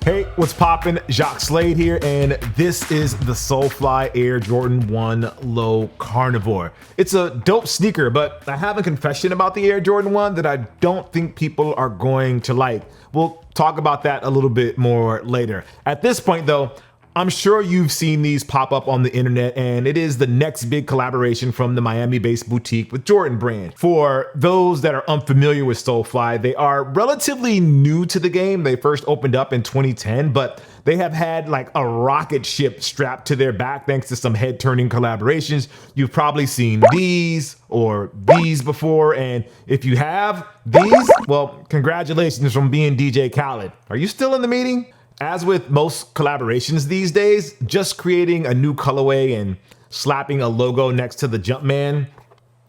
Hey, what's poppin'? Jacques Slade here, and this is the SoleFly Air Jordan 1 Low Carnivore. It's a dope sneaker, but I have a confession about the Air Jordan 1 that I don't think people are going to like. We'll talk about that a little bit more later. At this point though, I'm sure you've seen these pop up on the internet, and it is the next big collaboration from the Miami-based boutique with Jordan Brand. For those that are unfamiliar with SoleFly, they are relatively new to the game. They first opened up in 2010, but they have had like a rocket ship strapped to their back thanks to some head-turning collaborations. You've probably seen these or these before, and if you have these, well, congratulations from being DJ Khaled. Are you still in the meeting? As with most collaborations these days, just creating a new colorway and slapping a logo next to the Jumpman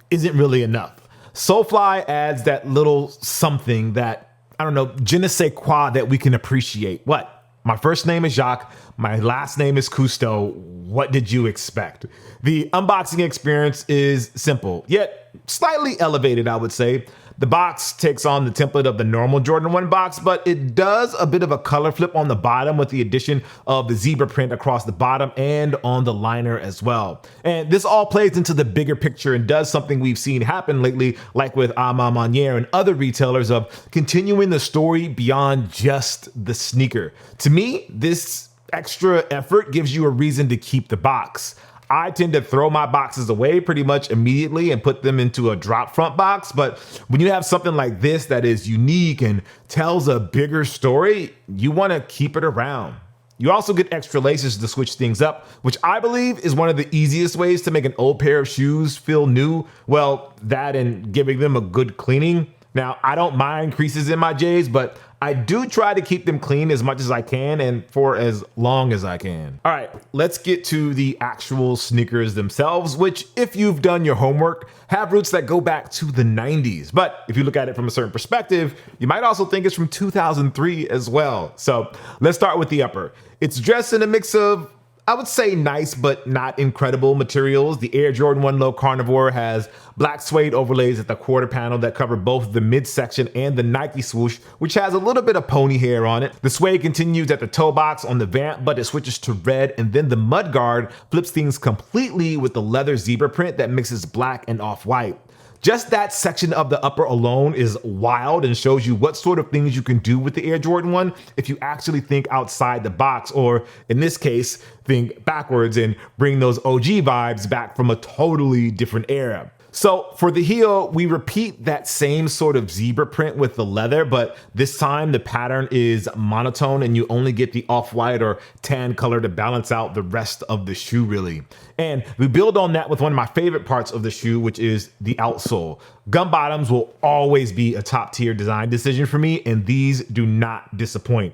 isn't really enough. SoleFly adds that little something that, I don't know, je ne sais quoi that we can appreciate. What? My first name is Jacques, my last name is Cousteau. What did you expect? The unboxing experience is simple, yet slightly elevated, I would say. The box takes on the template of the normal Jordan 1 box, but it does a bit of a color flip on the bottom with the addition of the zebra print across the bottom and on the liner as well. And this all plays into the bigger picture and does something we've seen happen lately, like with Armour and other retailers, of continuing the story beyond just the sneaker. To me, this extra effort gives you a reason to keep the box. I tend to throw my boxes away pretty much immediately and put them into a drop front box. But when you have something like this that is unique and tells a bigger story, you want to keep it around. You also get extra laces to switch things up, which I believe is one of the easiest ways to make an old pair of shoes feel new. Well, that and giving them a good cleaning. Now, I don't mind creases in my J's, but I do try to keep them clean as much as I can and for as long as I can. All right, let's get to the actual sneakers themselves, which, if you've done your homework, have roots that go back to the 90s. But if you look at it from a certain perspective, you might also think it's from 2003 as well. So let's start with the upper. It's dressed in a mix of, I would say, nice but not incredible materials. The Air Jordan 1 Low Carnivore has black suede overlays at the quarter panel that cover both the midsection and the Nike swoosh, which has a little bit of pony hair on it. The suede continues at the toe box on the vamp, but it switches to red, and then the mudguard flips things completely with the leather zebra print that mixes black and off-white. Just that section of the upper alone is wild and shows you what sort of things you can do with the Air Jordan 1 if you actually think outside the box, or in this case, think backwards and bring those OG vibes back from a totally different era. So for the heel, we repeat that same sort of zebra print with the leather, but this time the pattern is monotone and you only get the off-white or tan color to balance out the rest of the shoe really. And we build on that with one of my favorite parts of the shoe, which is the outsole. Gum bottoms will always be a top tier design decision for me, and these do not disappoint.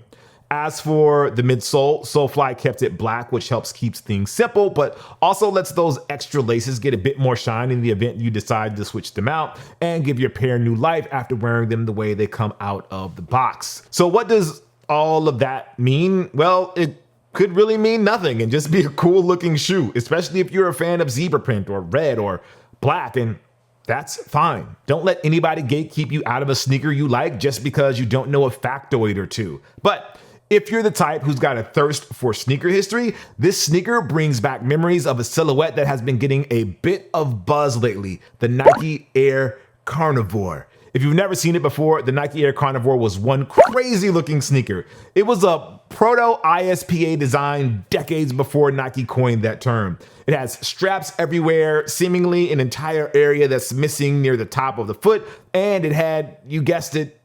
As for the midsole, SoleFly kept it black, which helps keep things simple, but also lets those extra laces get a bit more shine in the event you decide to switch them out and give your pair new life after wearing them the way they come out of the box. So what does all of that mean? Well, it could really mean nothing and just be a cool looking shoe, especially if you're a fan of zebra print or red or black, and that's fine. Don't let anybody gatekeep you out of a sneaker you like just because you don't know a factoid or two. But if you're the type who's got a thirst for sneaker history, this sneaker brings back memories of a silhouette that has been getting a bit of buzz lately, the Nike Air Carnivore. If you've never seen it before, the Nike Air Carnivore was one crazy looking sneaker. It was a proto-ISPA design decades before Nike coined that term. It has straps everywhere, seemingly an entire area that's missing near the top of the foot, and it had, you guessed it,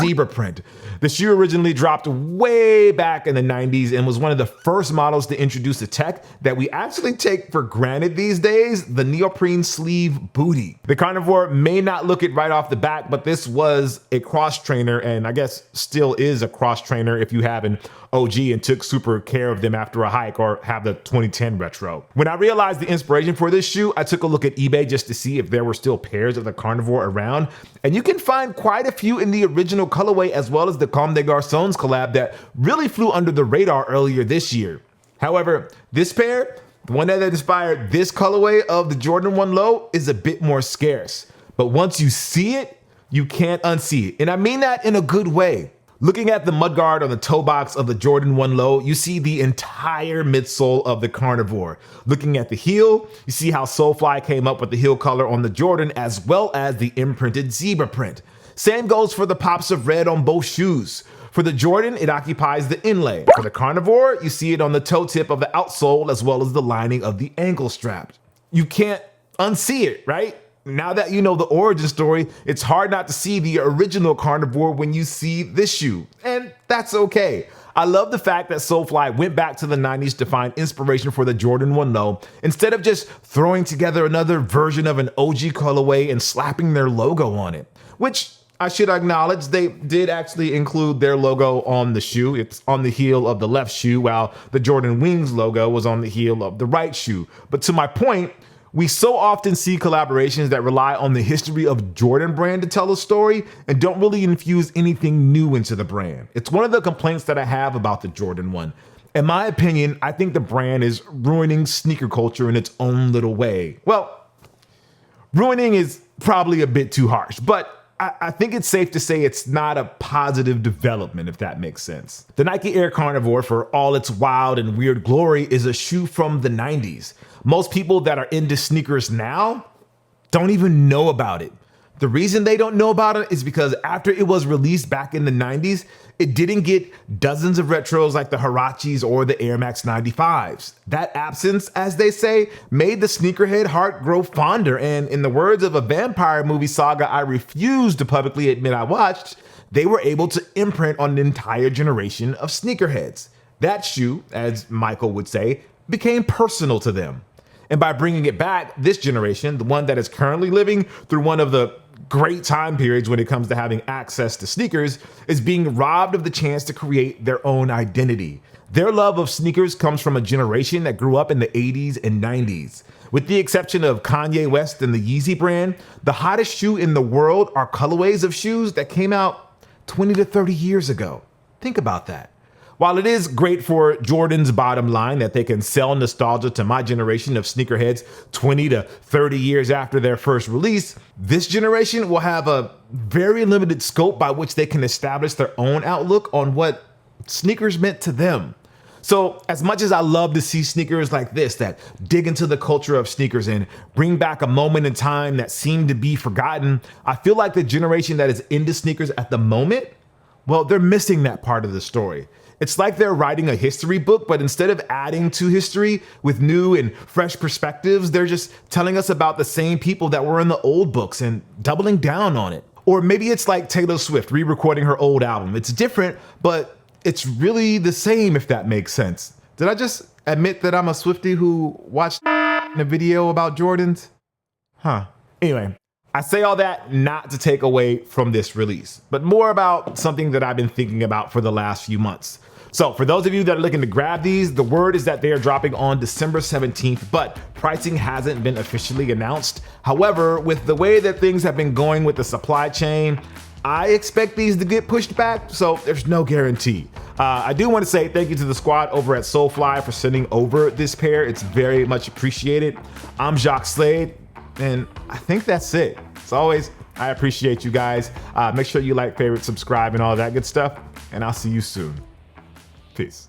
zebra print. The shoe originally dropped way back in the 90s and was one of the first models to introduce a tech that we actually take for granted these days, the neoprene sleeve booty. The Carnivore may not look it right off the bat, but this was a cross trainer, and I guess still is a cross trainer if you have an OG and took super care of them after a hike or have the 2010 retro. When I realized the inspiration for this shoe, I took a look at eBay just to see if there were still pairs of the Carnivore around, and you can find quite a few in the original colorway as well as the Comme des Garçons collab that really flew under the radar earlier this year. However, this pair, the one that inspired this colorway of the Jordan 1 Low, is a bit more scarce. But once you see it, you can't unsee it. And I mean that in a good way. Looking at the mudguard on the toe box of the Jordan 1 Low, you see the entire midsole of the Carnivore. Looking at the heel, you see how SoleFly came up with the heel color on the Jordan as well as the imprinted zebra print. Same goes for the pops of red on both shoes. For the Jordan, it occupies the inlay. For the Carnivore, you see it on the toe tip of the outsole as well as the lining of the ankle strap. You can't unsee it, right? Now that you know the origin story, it's hard not to see the original Carnivore when you see this shoe, and that's okay. I love the fact that SoleFly went back to the 90s to find inspiration for the Jordan 1 Low instead of just throwing together another version of an OG colorway and slapping their logo on it, which I should acknowledge they did actually include their logo on the shoe. It's on the heel of the left shoe, while the Jordan Wings logo was on the heel of the right shoe. But to my point, we so often see collaborations that rely on the history of Jordan brand to tell a story and don't really infuse anything new into the brand. It's one of the complaints that I have about the Jordan 1. In my opinion, I think the brand is ruining sneaker culture in its own little way. Well, ruining is probably a bit too harsh, but I think it's safe to say it's not a positive development, if that makes sense. The Nike Air Carnivore, for all its wild and weird glory, is a shoe from the 90s. Most people that are into sneakers now don't even know about it. The reason they don't know about it is because after it was released back in the 90s, it didn't get dozens of retros like the Huaraches or the Air Max 95s. That absence, as they say, made the sneakerhead heart grow fonder, and in the words of a vampire movie saga I refuse to publicly admit I watched, they were able to imprint on an entire generation of sneakerheads. That shoe, as Michael would say, became personal to them. And by bringing it back, this generation, the one that is currently living through one of the great time periods when it comes to having access to sneakers, is being robbed of the chance to create their own identity. Their love of sneakers comes from a generation that grew up in the 80s and 90s. With the exception of Kanye West and the Yeezy brand, the hottest shoe in the world are colorways of shoes that came out 20 to 30 years ago. Think about that. While it is great for Jordan's bottom line that they can sell nostalgia to my generation of sneakerheads 20 to 30 years after their first release, this generation will have a very limited scope by which they can establish their own outlook on what sneakers meant to them. So as much as I love to see sneakers like this that dig into the culture of sneakers and bring back a moment in time that seemed to be forgotten, I feel like the generation that is into sneakers at the moment, well, they're missing that part of the story. It's like they're writing a history book, but instead of adding to history with new and fresh perspectives, they're just telling us about the same people that were in the old books and doubling down on it. Or maybe it's like Taylor Swift re-recording her old album. It's different, but it's really the same, if that makes sense. Did I just admit that I'm a Swiftie who watched a video about Jordans? Anyway, I say all that not to take away from this release, but more about something that I've been thinking about for the last few months. So for those of you that are looking to grab these, the word is that they are dropping on December 17th, but pricing hasn't been officially announced. However, with the way that things have been going with the supply chain, I expect these to get pushed back, so there's no guarantee. I do want to say thank you to the squad over at SoleFly for sending over this pair. It's very much appreciated. I'm Jacques Slade, and I think that's it. As always, I appreciate you guys. Make sure you like, favorite, subscribe, and all that good stuff, and I'll see you soon. Peace.